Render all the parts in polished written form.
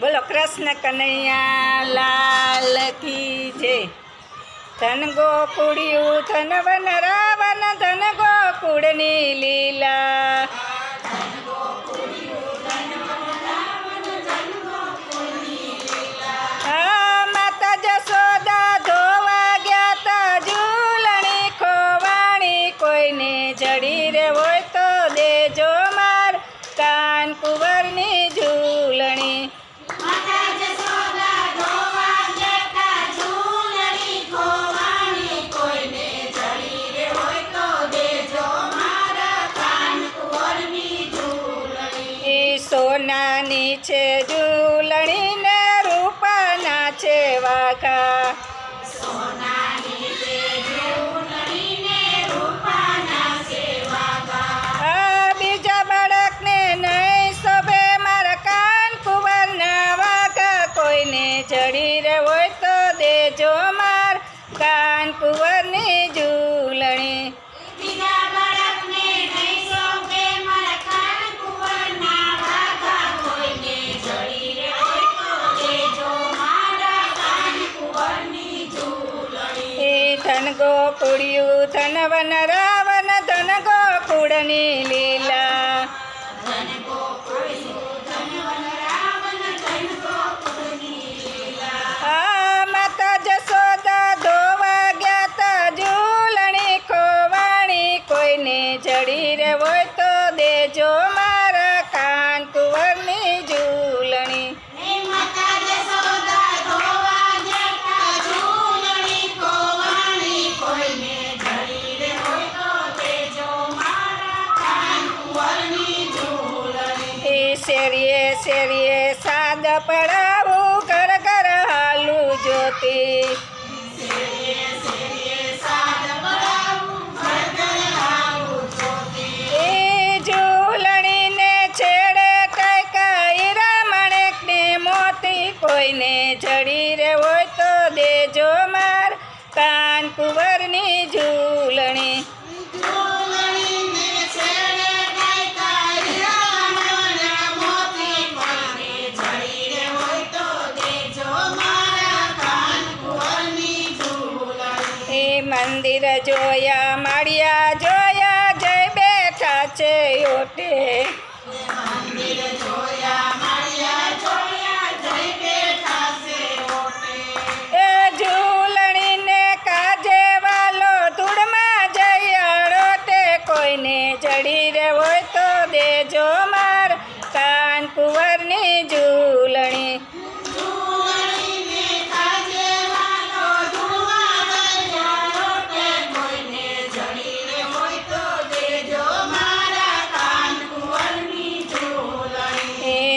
બોલો કૃષ્ણ કનૈયા લાલ કી જય. ધન ગોકુળિયું ધન વન રાવન ધન ગોકુળની લીલા. માતા જશોદા ધોવા ગયા તા ઝૂલણી ખોવાણી. કોઈને જડી રે હોય તો દેજો માર કાન કુંવરની ઝૂલણી. સોનાની છે ઝૂલણી ને રૂપાના છે વાઘા. બીજા બાળકને નહીં શોભે મારા કાન કુંવરના વાઘા. કોઈને જડી રે હોય તો દેજો માર કાન કુંવરની ઝૂલણી. ધન ગોકુળિયું ધન વન રાવન ધન ગોકુળની લીલા. માતા જશોદા ધોવા ગયા તા ઝૂલણી ખોવાણી. કોઈને જડી રે હોય તો દેજો મારા કાન કુંવરની ઝૂલણી. શેરીએ શેરીએ સાદ પડાવું ઘર ઘર હાલું જોતી. એ ઝૂલણીને છેડે ટાંકા હીરા માણેકને મોતી. કોઈને જડી રે હોય તો દેજો માર કાન કુંવરની ઝૂલણી. મંદિર જોયા માળિયા જોયા જય બેઠા છે ઓટે. એ ઝૂલણીને કાજે વાલો ધૂળમાં જઈ અડોટે. કોઈને જડી રે હોય તો દેજો માર કાન કુંવરની ઝૂલણી.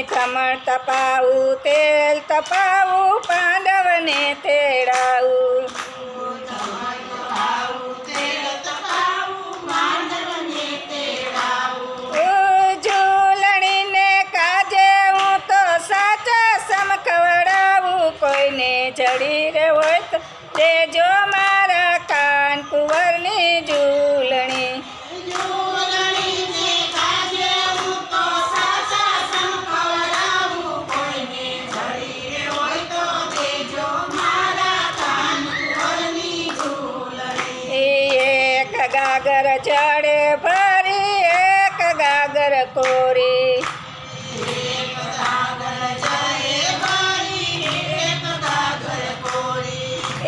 ખમણ તપાવું તેલ તપાવું પાંડવને તેડાવું. ઝૂલણીને કાજે હું તો સાચા સમ ખવડાવું. કોઈને જડી રે હોય તો દેજો મારા કાન કુંવરની ઝૂલણી. ગાગર ચડે ભરી એક ગાગર કોરી.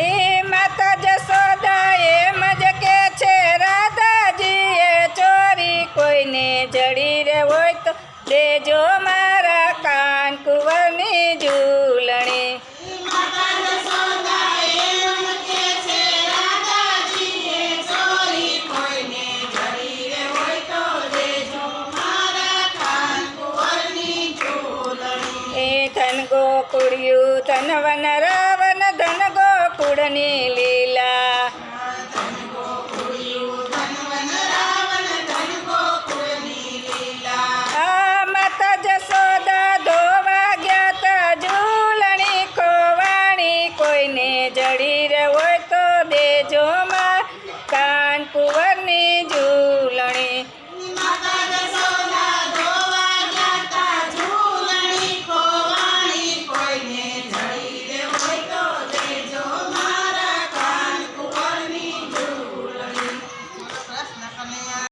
એ માતા જશોદા એમ જ કે છે રાધાજીએ ચોરી. કોઈને જડી રે હોય તો દેજો મારા કાન કુંવરની ઝૂલણી. ધન ગોકુળિયું ધન વન રાવન ધન ગોકુળની લીલા.